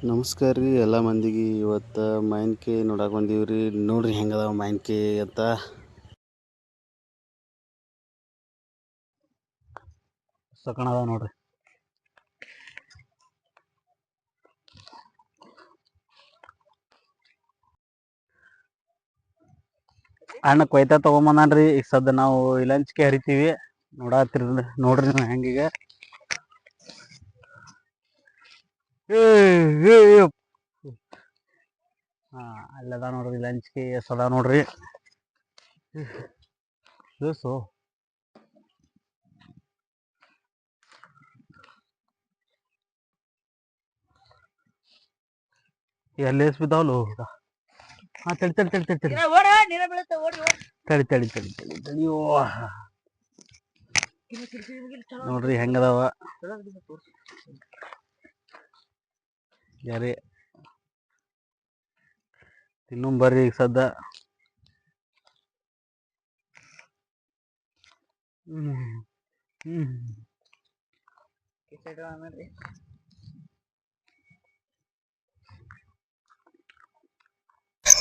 ನಮಸ್ಕಾರ ರೀ ಎಲ್ಲ ಮಂದಿಗೆ. ಇವತ್ತು ಮಾವಿನಕಾಯಿ ನೋಡಕ್ಕೆ ಬಂದೀವಿ ರೀ. ನೋಡ್ರಿ ಹೆಂಗದಾವ ಮಾವಿನಕಾಯಿ ಅಂತ. ಸಕಣದ ನೋಡ್ರಿ. ಅಣ್ಣ ಕೊಯ್ತಾ ತೊಗೊಂಬಂದನ್ರಿ. ಈಗ ಸದ್ದ ನಾವು ಇಲಂಚಿಗೆ ಹರಿತೀವಿ. ನೋಡತ್ತಿರ ನೋಡ್ರಿ ನೀವು ಹೆಂಗೀಗ. ಹಾ ಅಲ್ಲದ ನೋಡ್ರಿ ಲಂಚ್ಗೆ ಸದಾ ನೋಡ್ರಿ. ಸೊ ಎಲ್ಲಿ ಬಿದ್ದಾವಲು. ಹಾ ತಡಿ ತಡಿ ತಡಿ ತಡಿ ತಡಿ ತಡಿ ತಡಿ ತಡಿ ತಡಿ ತಡಿ. ನೋಡ್ರಿ ಹೆಂಗದಾವ ಯಾರೇ ತಿನ್ನು ಬರ್ರಿ ಈಗ ಸದ್ದ.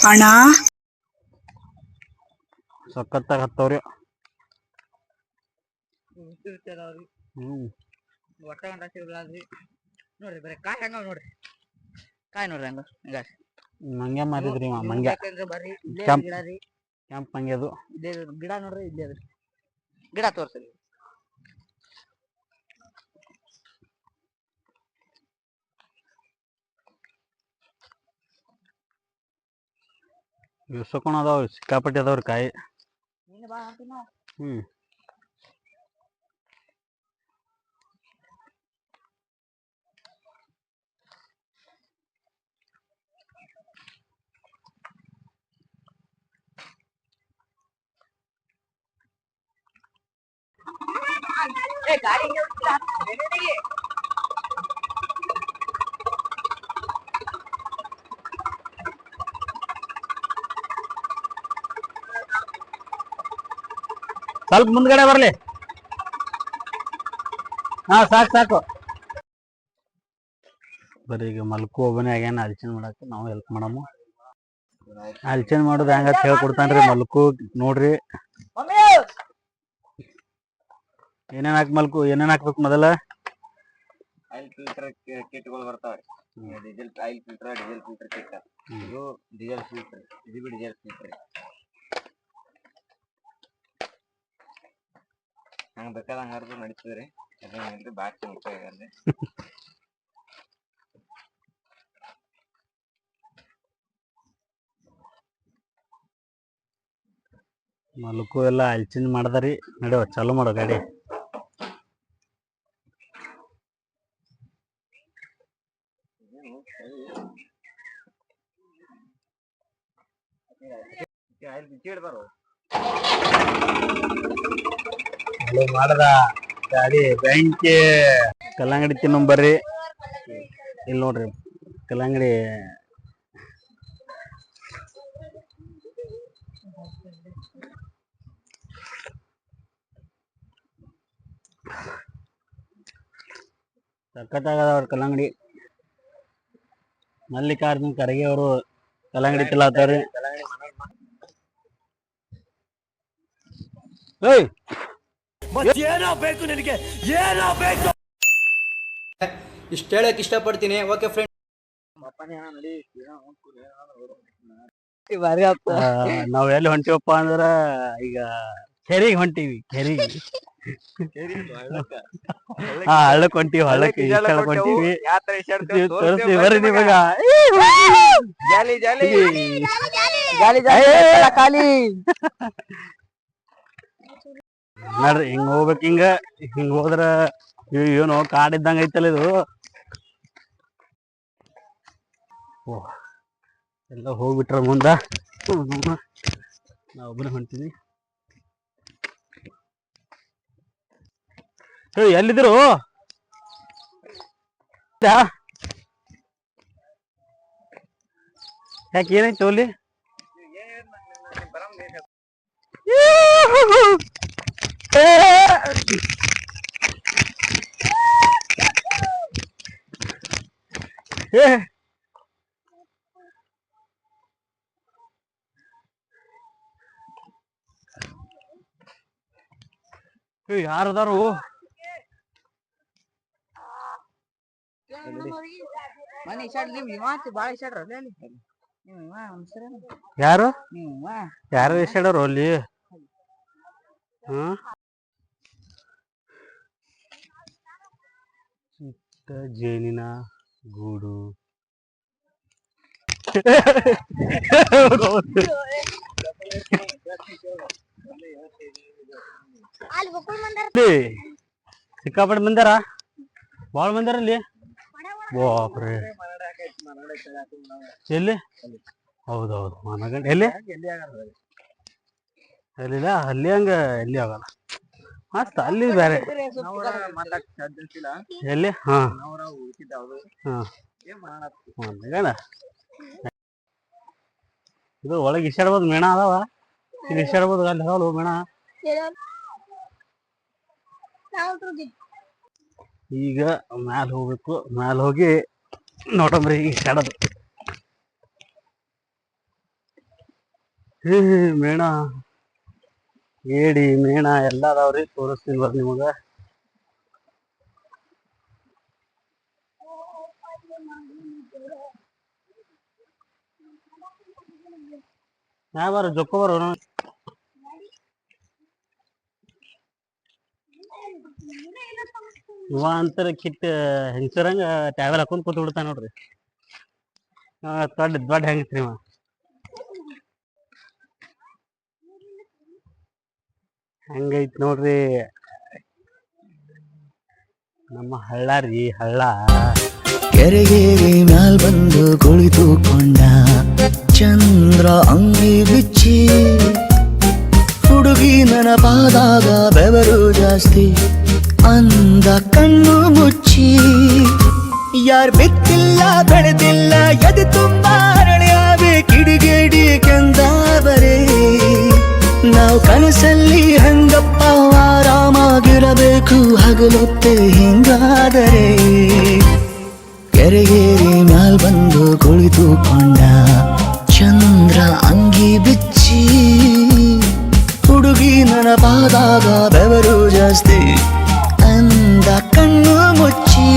ಅಣ್ಣ ಸಖತ್ತಾಗ ಹತ್ತವ್ರಿ. ನೋಡ್ರಿ ಬರೀ ಕಾಯಿ ಹಂಗ ನೋಡ್ರಿ. ಕಾಯಿ ನೋಡ್ರಿ ಹಂಗ ಮಂಗ್ಯ ಮಾರಿದ್ರಿ ಮಂಗ್ಯ. ಬರ್ರಿ ಗಿಡ ರೀ. ಕೆಂಪ್ ಮಂಗ್ಯ ಅದು ಗಿಡ ನೋಡ್ರಿ ಇಲ್ಲಿ ಅದ್ರಿ. ಗಿಡ ತೋರ್ಸರಿ. ಇವ್ಸಕೊಂಡ್ ಅದಾವ್ರಿ, ಸಿಕ್ಕಾಪಟ್ಟೆ ಅದಾವ್ರಿ ಕಾಯಿ. ಹ್ಮ್ ಸ್ವಲ್ಪ ಮುಂದ್ಗಡೆ ಬರ್ಲಿ. ಹಾ ಸಾಕು ಸಾಕು. ಬರೀ ಈಗ ಮಲ್ಕು ಒಬ್ಬನೇ ಆಗ್ಯಾನ ಅಲ್ಚನ್ ಮಾಡಕ್ಕೆ. ನಾವು ಹೆಲ್ಪ್ ಮಾಡಮ್ಮ. ಅಲ್ಚನ್ ಮಾಡೋದು ಹೆಂಗತ್ ಹೇಳ್ಕೊಡ್ತಾನ್ರಿ ಮಲ್ಕು. ನೋಡ್ರಿ ಏನೇನ್ ಹಾಕ್ ಮಲ್ಕು, ಏನೇನ್ ಹಾಕ್ಬೇಕು ಮೊದಲ? ಆಯಿಲ್ ಫಿಲ್ಟರ್ ಕಿಟ್ಗಳು ಬರ್ತಾವ್ರಿ. Diesel oil filter, diesel filter kit. ಇದು ಡೀಸೆಲ್ ಫಿಲ್ಟರ್, ಇದು ಬಿ ಡೀಸೆಲ್ ಫಿಲ್ಟರ್. ಹಂಗ ಬೇಕಾದ ಹಂಗಾರ್ದು ನಡೀತದ್ರಿ. ಅದೇನ್ರಿ ಬಾಕಿ ಮುಖ್ಯ ಆಗಲ್ರಿ. ಮಲ್ಕು ಎಲ್ಲ ಅಲ್ಚಿನ್ ಮಾಡ್ದಾರಿ. ನಡಿವ ಚಾಲು ಮಾಡೋ ಗಾಡಿ. ಮಾಡದ ಗಾಡಿ ಬೆಂಕಿ. ಕಲ್ಲಂಗಡಿ ತಿನ್ನಂಬರ್ರಿ. ಇಲ್ಲಿ ನೋಡ್ರಿ ಕಲ್ಲಂಗಡಿ. ಸಖತ್ತಾಗದವ್ರ ಕಲ್ಲಂಗಡಿ. ಮಲ್ಲಿಕಾರ್ಜುನ್ ಖರ್ಗೆ ಅವರು ಕಲ್ಲಂಗಡಿ ತಿನ್ನತ್ತಾರ್ರಿ. ಇಷ್ಟ ಹೇಳಕ್ ಇಷ್ಟಪಡ್ತೀನಿ. Okay friend. ನಾವ್ ಎಲ್ಲಿ ಹೊಂಟಿವಪ್ಪ ಅಂದ್ರ ಈಗ ಕೆರಿಗೆ ಹೊಂಟಿವಿ. ಕೆರಿಗೆ ಹಳ್ಳಕ್ ಹೊಂಟಿವಿ. ಹಳ್ಳಕ್ಕೆ ಈಜಾಡಕ್ ಹೊಂಟಿವಿ. ತೋರಿಸ್ತೀವಿ ಬರ್ರಿ ನಿಮಗ. ನೋಡ್ರಿ ಹಿಂಗ್ ಹೋಗ್ಬೇಕ್. ಹಿಂಗ ಹೋದ್ರ ಏನು ಕಾಡಿದ್ದಂಗ ಐತಲ್ಲ ಇದು. ಎಲ್ಲ ಹೋಗ್ಬಿಟ್ರ ಮುಂದ. ನಾ ಒಬ್ಬನೇ ಹೊಂಟಿನಿ. ಎಲ್ಲಿದ್ರು? ಯಾಕೆ ಏನಾಯ್ತು ಅಲ್ಲಿ? ಯಾರದಾರು ಯಾರು ಯಾರು ಇಷ್ಟಾಡೋರು ಅಲ್ಲಿ ಚಿಟ್ಟ ಜೇನಿನ ಗೂಡು ಸಿಕ್ಕಾಪಟ್ಟೆ ಬಂದಾರ ಬಾಳ ಬಂದಾರ ಅಲ್ಲಿ ಬಾಪ್ರೆ ಎಲ್ಲಿ ಹೌದೌದು ಮನಗಂಡ ಎಲ್ಲಿ ಅಲ್ಲಿಲ್ಲ ಅಲ್ಲಿ ಹಂಗ ಎಲ್ಲಿ ಆಗಲ್ಲ ಮತ್ತ ಅಲ್ಲಿ ಬೇರೆ ಎಲ್ಲಿ ಹಾ ಹಾ ಮನಗಂಡ ಇದು ಒಳಗೆ ಇಷ್ಟಾಡ್ಬೋದು ಮೇಣ ಅದಾವ ಇಲ್ಲಿ ಇಷ್ಟಾಡ್ಬೋದು ಅಲ್ಲಿ ಅದಾವಲ್ಲ ಮೇಣ ಈಗ ಮ್ಯಾಲ ಹೋಗ್ಬೇಕು ಮ್ಯಾಲ ಹೋಗಿ ನೋಡಂಬ್ರಿ ಇಷ್ಟಾಡೋದು ಮೇಣ ಏಡಿ ಮೇಣ ಎಲ್ಲ ಅದಾವ್ರಿ ತೋರಿಸ್ತೀನಿ ಬರ್ರಿ ನಿಮಗ ಬಾರ ಜೊಕ್ಕ ಬರೋ ಇವ ಅಂತರ ಕಿಟ್ ಹೆಂಗಸರಂಗ ಟ್ಯಾವೆಲ್ ಹಾಕೊಂಡ್ ಕೂತ್ ಬಿಡ್ತಾನ ನೋಡ್ರಿ ದೊಡ್ಡ ಹೆಂಗಸ್ರಿ ಇವ ಹಂಗೈತ್ ನೋಡ್ರಿ ನಮ್ಮ ಹಳ್ಳ ರೀ ಹಳ್ಳ ಕೆರೆಗೇರಿ ಮ್ಯಾಲ್ ಬಂದು ಕುಳಿತುಕೊಂಡ ಚಂದ್ರ ಅಂಗಿ ಬಿಚ್ಚಿ ಹುಡುಗಿ ನೆನಪಾದಾಗ ಬೆವರು ಜಾಸ್ತಿ ಅಂದ ಕಣ್ಣು ಮುಚ್ಚಿ ಯಾರ್ ಬಿತ್ತಿಲ್ಲ ಬೆಳೆದಿಲ್ಲ ಎದೆ ತುಂಬ ಅರಳಿಯಾವೆ ಕಿಡಿಗೇಡಿ ಕೆಂದಾವರೆ ನಾವು ಕನಸಲ್ಲಿ ಹಂಗಪ್ಪ ಆರಾಮಾಗಿರಬೇಕು ಹಗಲೊತ್ತೆ ಹಿಂಗಾದರೆ ಕೆರೆಗೇರಿ ಮ್ಯಾಲ್ ಬಂದು ಕುಳಿತುಕೊಂಡ ಚಂದ್ರ ಅಂಗಿ ಬಿಚ್ಚಿ ಹುಡುಗಿ ನೆನಪಾದಾಗ ಬೆವರು ಜಾಸ್ತಿ ಅಂದ ಕಣ್ಣು ಮುಚ್ಚಿ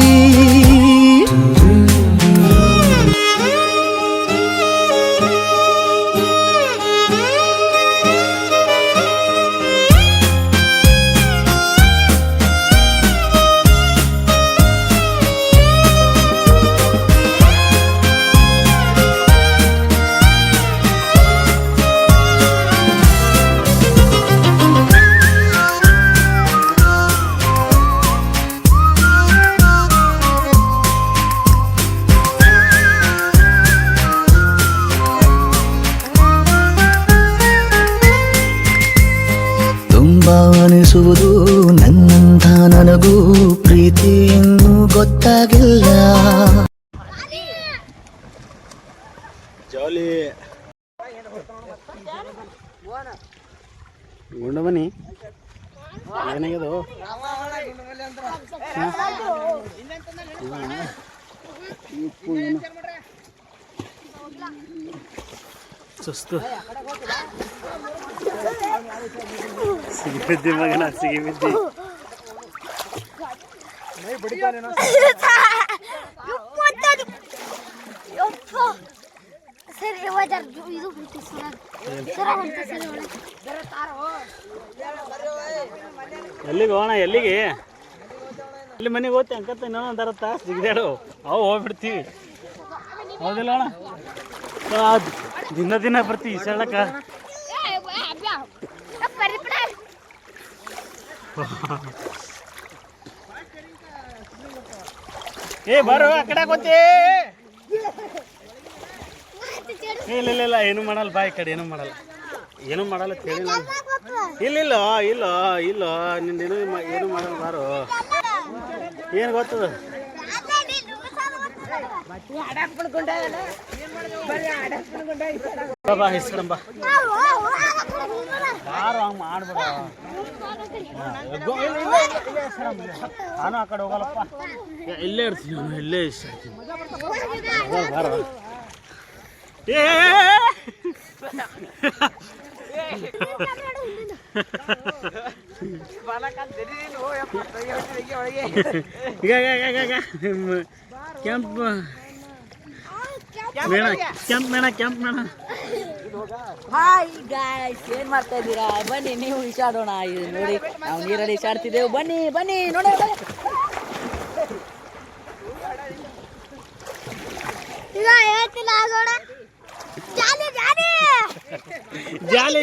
ಅನಿಸುವುದು ನನ್ನಂಥ ನನಗೂ ಪ್ರೀತಿ ಇನ್ನೂ ಗೊತ್ತಾಗಿಲ್ಲ ಜಾಲಿ ಗುಂಡ ಬನ್ನಿ ಏನಾಗ್ಯದು ಸುಸ್ತು ಸಿಗಿಬಿದ್ದಿ ಮಗನ ಸಿಗಿಬಿದ್ದಿ ಎಲ್ಲಿಗೆ ಹೋಗೋಣ ಎಲ್ಲಿಗೆ ಇಲ್ಲಿ ಮನೆಗೆ ಹೋಗ್ತಿ ಅಂಕತ್ತ ಇನ್ನೊಂದು ತರತ್ತ ಸಿಗದಾಡು ಅವು ಹೋಗ್ಬಿಡ್ತೀವಿ ಹೌದಿಲ್ಲ ಅಣ್ಣ ದಿನ ದಿನ ಬರ್ತೀವಿ ಈಸಾಡಕ ಏ ಬರೋ ಆ ಕಡೆ ಗೊತ್ತೇ ಇಲ್ಲ ಇಲ್ಲ ಇಲ್ಲ ಏನು ಮಾಡಲ್ಲ ಬಾ ಈ ಕಡೆ ಏನು ಮಾಡಲ್ಲ ಏನು ಮಾಡಲ್ಲ ಹೇಳಿ ನಾನು ಇಲ್ಲ ಇಲ್ಲ ಇಲ್ಲ ಇಲ್ಲ ನಿಂದೇನು ಏನು ಮಾಡಲ್ಲ ಬಾರೋ ಏನು ಗೊತ್ತದ ಬಾ ಹೆಸ್ಕಡಂಬ ಯಾರು ಹಂಗೆ ಮಾಡ್ಬೇಡ ನಾನು ಆ ಕಡೆ ಹೋಗಲ್ಲಪ್ಪ ಇಲ್ಲೇ ಇರ್ತೀನಿ ನಾನು ಇಲ್ಲೇ ಇಷ್ಟ ಇರ್ತೀನಿ ಈಗ ಕೆಂಪ್ ಮೇಣ ಕೆಂಪ್ ಮೇಣ ಹಾಯ್ ಗಾಯ್ಸ್, ಏನ್ ಮಾಡ್ತಾ ಇದ್ದೀರಾ? ಬನ್ನಿ ನೀವು ಈಶಾಡೋಣ. ಇದು ನೋಡಿ, ನಾವು ನೀರಲ್ಲಿ ಈಶಾಡ್ತಿದ್ದೇವೆ. ಬನ್ನಿ ಬನ್ನಿ ನೋಡಿ. ಜಾಲಿ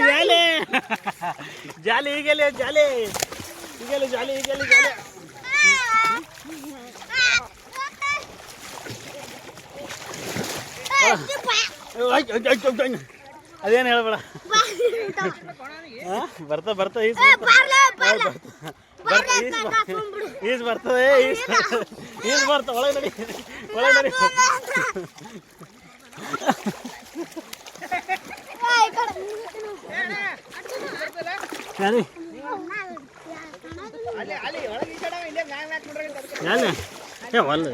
ಜಾಲಿ ಜಾಲಿ ಈಗಲೇ ಜಾಲಿ ಈಗಲೇ ಜಾಲಿ ಈಗಲೇ ಜಾಲಿ. ಅದೇನು ಹೇಳ್ಬೇಡ. ಬರ್ತಾ ಬರ್ತಾ ಈಸ್ ಬರ್ತದೆ ಈಸ್ ಬರ್ತ ಒಳಗೆ ನಡಿ ಒಳಗೆ ನಡಿ. ಯಾರಿ ಏ ಒಲ್ಲ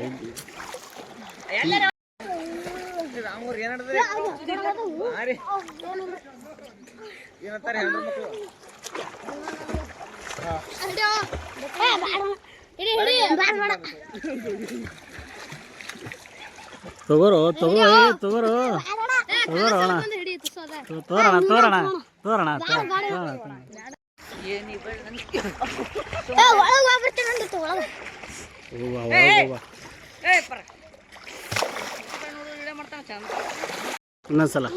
ತಗೋರೋ ತಗೋ ತಗೋರೋ ತಗೋರೋಣ ತೋರಣ ತೋರಣ ತೋರಣ ಇನ್ನೊಂದ್ಸಲ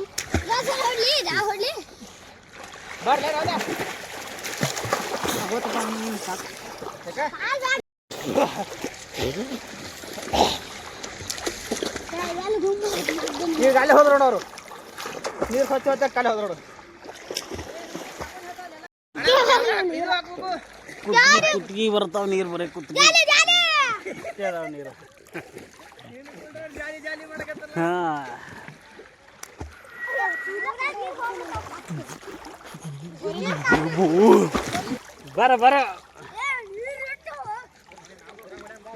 ಈಗ ಅಲ್ಲಿ ಹೋದ್ರು ನೋಡೋರು ನೀರು ಸ್ವಚ್ಛ ಹೊತ್ತ ಕಾಲಿ ಹೋದ್ರು ನೋಡು. ಕುತ್ತಿಗೆ ಬರ್ತಾವ ನೀರು ಬರೀ ಕುತ್ತಿಗೆ ಅದಾವ ನೀರು. ಹಾ ಬರ ಬರ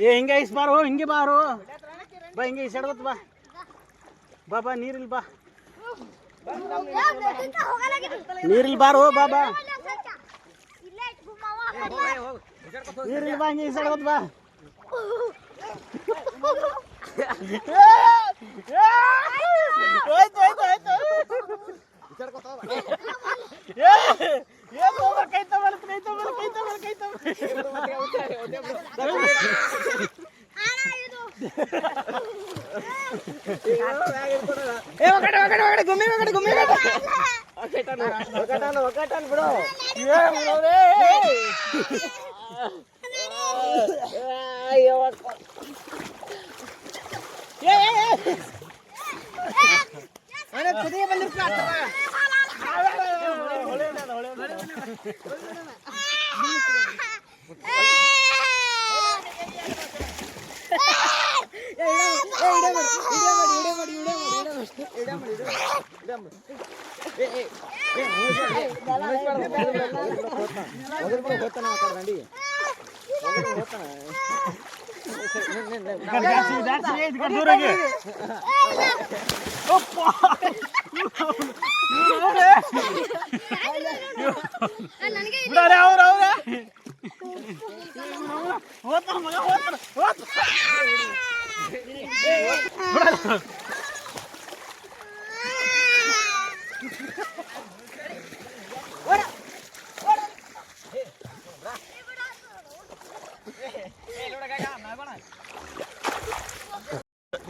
ಏ ಹಿಂಗೆ ಐಸ್ ಬಾರೋ ಹಿಂಗೆ ಬಾರೋ ಬಾ ಹಿಂಗೆ ಈಸಾಡ್ಕೊತ ಬಾ ಬಾ ಬಾ ನೀರಿಲ್ ಬಾ ನೀರಿಲ್ ಬಾರೋ ಬಾ ಬಾ ನೀರಿಲ್ ಬಾ ಹಿಂಗೆ ಈಸಾಡ್ಕೊತ ಬಾ.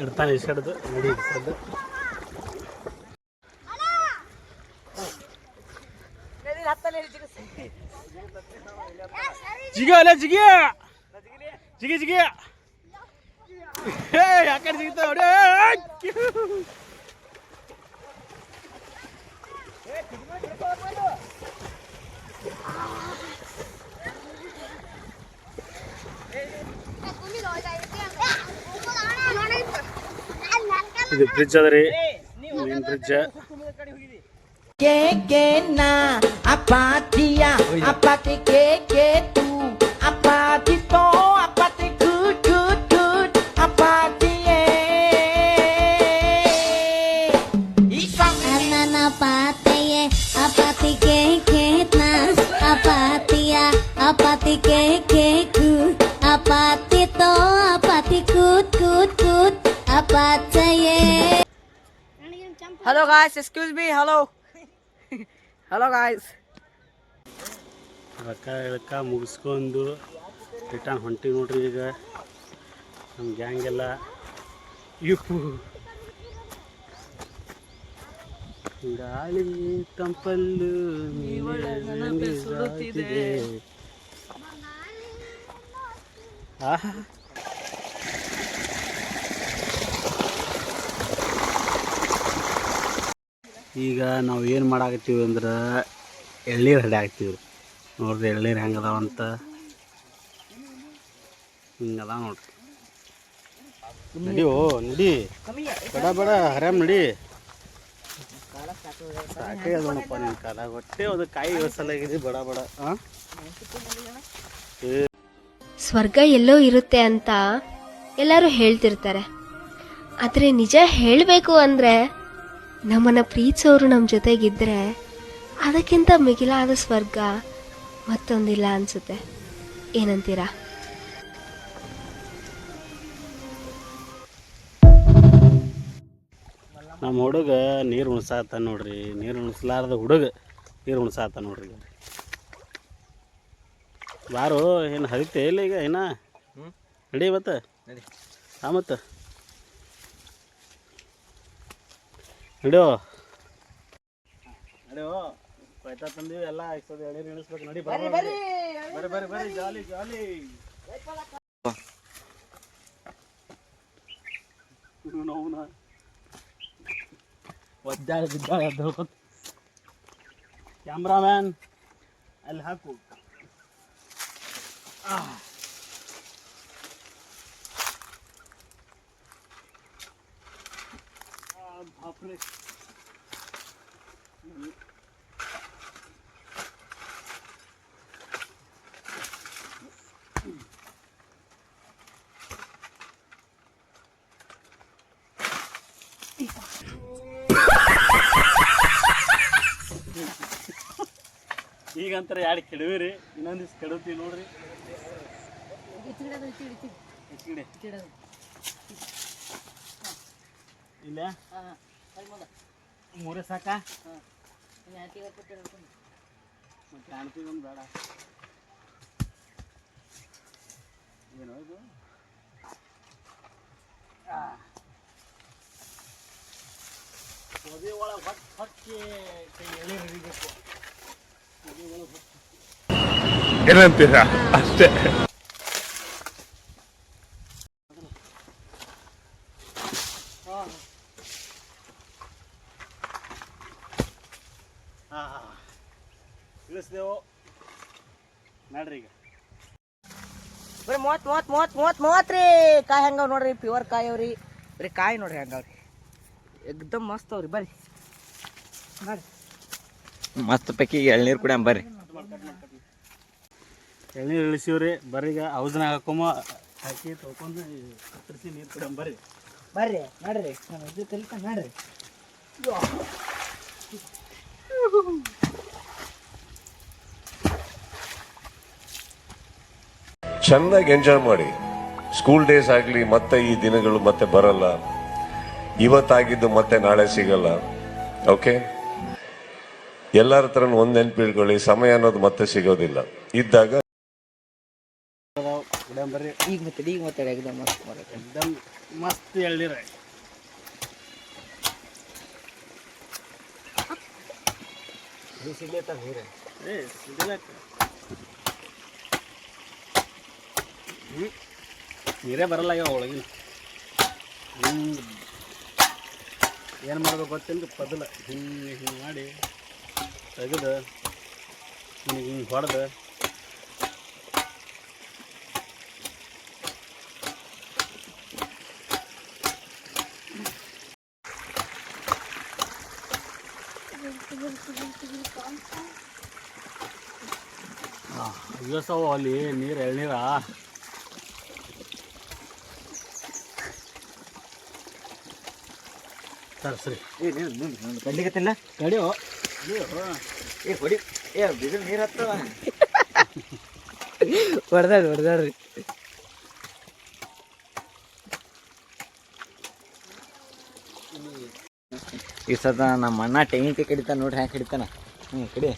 ಇಡ್ತಾನೆ ಇಸ್ಕಡ್ದು ನಡಿ ಇಸ್ಕಡ್ದು ಜಿಗಿ ಅಲ್ಲ ಜಿಗಿ ಜಿಗಿ ಜಿಗಿ ಯಾಕಡೆ ಜಿಗಿತಾವ ಇದು ಬ್ರಿಡ್ಜ್ ಅದ ರೀ main bridge. que na apatia apati que tu apati to apati good apati Anana pataye apati ke apati ke apati to apati kut apataye. Hello guys, excuse me, hello hello guys. ರೊಕ್ಕ ಮುಗಿಸ್ಕೊಂಡು return ಹೊಂಟಿ ನೋಡ್ರಿ. ಈಗ ನಮ್ಮ gang ಎಲ್ಲ ಗಾಳಿ ತಂಪಲ್ಲು ಸುಡುತ್ತಿದೆ. ಈಗ ನಾವು ಏನು ಮಾಡಾಕತ್ತೀವಿ ಅಂದ್ರೆ ಎಳ್ನೀರು ಹಡಿ ಹಾಕ್ತೀವಿ ನೋಡ್ರಿ. ಎಳ್ನೀರು ಹೆಂಗೆ ಅದಾವಂತ ಹಿಂಗದ ನೋಡ್ರಿ. ನಡಿಯೋ ನಡಿ, ಬಡ ಹರಾಮ್ ನಡಿ. ಸಾಕೇ ಅದೋಣಪ್ಪ ನಿನ್ನ ಕಾಲ, ಹೊಟ್ಟೆ ಅದು ಕಾಯಿ ಇಳಿಸಲಾಗಿದೆ. ಬಡ ಸ್ವರ್ಗ ಎಲ್ಲೋ ಇರುತ್ತೆ ಅಂತ ಎಲ್ಲರೂ ಹೇಳ್ತಿರ್ತಾರೆ. ಆದರೆ ನಿಜ ಹೇಳಬೇಕು ಅಂದರೆ ನಮ್ಮನ್ನು ಪ್ರೀತಿಸೋರು ನಮ್ಮ ಜೊತೆಗಿದ್ದರೆ ಅದಕ್ಕಿಂತ ಮಿಗಿಲಾದ ಸ್ವರ್ಗ ಮತ್ತೊಂದಿಲ್ಲ ಅನಿಸುತ್ತೆ. ಏನಂತೀರಾ? ನಮ್ಮ ಹುಡುಗ ನೀರು ಉಣ್ಸಾತ ನೋಡ್ರಿ. ನೀರು ಉಣಿಸ್ಲಾರ್ದ ಹುಡುಗ ನೀರು ಉಣ್ಸಾತ ನೋಡ್ರಿ. ಬಾರು ಏನು ಹರಿತೆ ಇಲ್ಲ ಈಗ ಏನ ನಡಿ ಇವತ್ತು ಮತ್ತು ನಡಿಯೋ ಕೊಯ್ತಾ ತಂದೀವಿ ಎಲ್ಲ. ಎಳ್ನೀರು ಇಳಿಸ್ಬೇಕು. ನಡಿ ಬರ್ರಿ ಜಾಲಿ ಒದ್ದಾಳೆ ಬಿದ್ದಾಳೆ ಅಂತ ಹೇಳ್ಕೊತ. ಕ್ಯಾಮ್ರಾಮ್ಯಾನ್ ಅಲ್ಲಿ ಹಾಕು. ಬಾಪ್ರೆ, ಈಗಂತಾರೆ ಎರಡು ಕೆಡವಿರಿ, ಇನ್ನೊಂದು ದಿವ್ಸ ಕೆಡವ್ತೀವಿ ನೋಡ್ರಿ. ಇಲ್ಲ ಮೂರೇ ಸಾಕ ಮತ್ತೆ ಆಣ್ತೀಗೊಂದು ಬೇಡ. ಏನೋ ಇದು ಒದೆ ಒಳಗೆ ಹೊಟ್ಟೆ ಎಳೆ ಹಿಡಿಬೇಕು. ಏನಂತೀರಾ ಅಷ್ಟೇ. ಇಳಿಸ್ದೇವು ನೋಡ್ರಿ. ಈಗ ಬರೀ 30 ರೀ. ಕಾಯಿ ಹೆಂಗವ್ ನೋಡ್ರಿ, ಪ್ಯೂರ್ ಕಾಯಿ ಅವ್ರಿ. ಬರೀ ಕಾಯಿ ನೋಡ್ರಿ ಹೆಂಗವ್ರಿ, ಎಕ್ದಮ್ ಮಸ್ತ್ ಅವ್ರಿ. ಬರ್ರಿ ಮಸ್ತ್ ಪೈಕಿ ಎಳ್ನೀರು ಕುಡಿಯಂ ಬರ್ರಿ. ಎಳ್ನೀರು ಇಳಿಸಿವ್ರಿ. ಬರ್ರಿ ಈಗ ಔಸ್ನಾಗ ಹಾಕಿ ತೊಳ್ಕೊಂಡು ಕತ್ತರಿಸಿ ನೀರು ಕುಡಿಯಂ ಬರ್ರಿ. ನೋಡ್ರಿ ನಾನು ಇದು ಕಲಿತ ನೋಡ್ರಿ. ಚೆನ್ನಾಗಿ ಎಂಜಾಯ್ ಮಾಡಿ. ಸ್ಕೂಲ್ ಡೇಸ್ ಆಗಲಿ ಮತ್ತೆ ಈ ದಿನಗಳು ಮತ್ತೆ ಬರಲ್ಲ. ಇವತ್ತಾಗಿದ್ದು ಮತ್ತೆ ನಾಳೆ ಸಿಗಲ್ಲ. ಓಕೆ, ಎಲ್ಲರ ಹತ್ರನೂ ಒಂದು ನೆನಪಿಟ್ಕೊಳ್ಳಿ, ಸಮಯ ಅನ್ನೋದು ಮತ್ತೆ ಸಿಗೋದಿಲ್ಲ. ಇದ್ದಾಗ ಬರ್ರಿ. ಈಗ ಮತ್ತೆ ಎಕ್ದಮ್ ಮಸ್ತ್ ಎಳ್ನೀರ. ನೀರೇ ಬರಲ್ಲ ಈಗ ಒಳಗಿನ. ಏನು ಮಾಡ್ಬೇಕು ಗೊತ್ತಿಲ್ಲ. ಪದಲ ಹಿಂಗೆ ಮಾಡಿ ತೆಗೆದು ಹಿಂಗೆ ಹೊಡೆದು ಇಳಿಸವು ಅಲ್ಲಿ ನೀರು ಎಳ್ನೀರ. ಸರಿ ಕಡ್ಲಿಗತ್ತಿಲ್ಲ ಕಡಿಯೋ ಹೊಡಿ. ಬಿಸಿಲು ನೀರು ಹತ್ತವ. ಹೊಡೆದಾಡ್ರಿ ಈ ಸದ ನಮ್ಮ ಅಣ್ಣ ತೆಂಗಿನಕಾಯಿ ಕಡಿತಾನ ನೋಡ್ರಿ ಹ್ಯಾಂಗೆ ಕಡಿತಾನ ಕಡಿ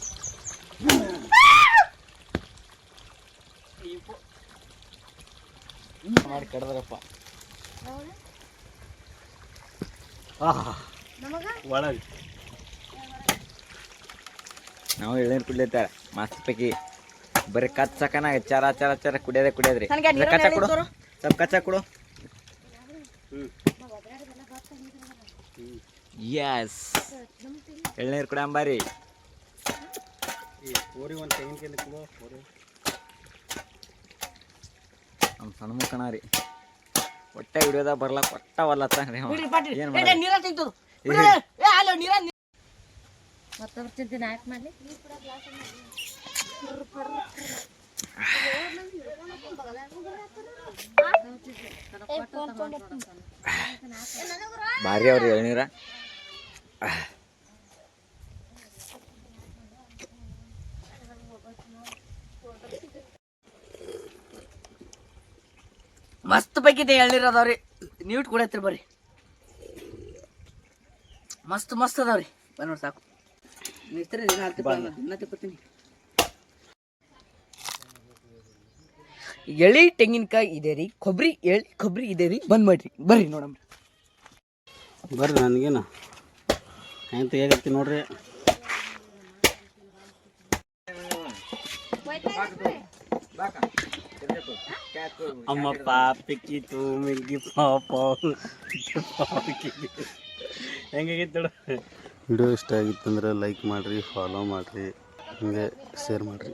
ಮಾಡಿ ಕಡ್ದಾರಪ್ಪ ಒಳಗೆ ನಾವು ಎಳ್ನೀರು ಕುಡ್ಲೈತಾರ ಮಸ್ತ್ ಪೈಕಿ ಬರೀ ಕಚ್ಚಕನ ಚರ ಕುಡಿಯೋದ್ರಿ ಕಚ್ಚ ಕೊಡು ಸ್ವಲ್ಪ ಕಚ್ಚ ಕೊಡು ಯಸ್ ಎಳ್ನೀರು ಕುಡಿಯಂಬಾರಿ ಒಂದು ತೆಂಗಿನಕಾಯಿ ನಮ್ಮ ಸಣ್ಣ ಮುಖಣ ರೀ ಹೊಟ್ಟೆ ಹಿಡಿಯೋದ ಬರ್ಲಕ್ಕ ಒಟ್ಟವಲ್ಲತ್ತ ಏನು ಭಾರಿ ಅವ್ರಿ ಎಳ್ನೀರ ಮಸ್ತ್ ಬೇಕಿದೆ ಎಳ್ನೀರು ಅದಾವ್ರಿ ನೀಟ್ ಕುಡಿಯತ್ರಿ ಬರ್ರಿ ಮಸ್ತ್ ಅದಾವ್ರಿ ನೋಡಿ ಸಾಕು ಎಳಿ ತೆಂಗಿನಕಾಯಿ ಇದೆ ರೀ ಕೊಬ್ಬರಿ ಇದೆ ರೀ ಬಂದ್ ಮಾಡ್ರಿ ಬರ್ರಿ ನೋಡಮ್ಮ ಬರ್ರಿ ನನಗೇನು ಹೆಂಗೆ ತೆಗಿಯಾಗತ್ತಿ ನೋಡ್ರಿ ಅಮ್ಮ ಪಾಪಿಕ್ಕಿ ತೂಮಿಗಿ ಪಾಪ ಹೆಂಗಾಗಿತ್ತು ವಿಡಿಯೋ ಇಷ್ಟ ಆಗಿತ್ತಂದ್ರೆ ಲೈಕ್ ಮಾಡಿರಿ ಫಾಲೋ ಮಾಡಿರಿ ಹಂಗೆ ಶೇರ್ ಮಾಡಿರಿ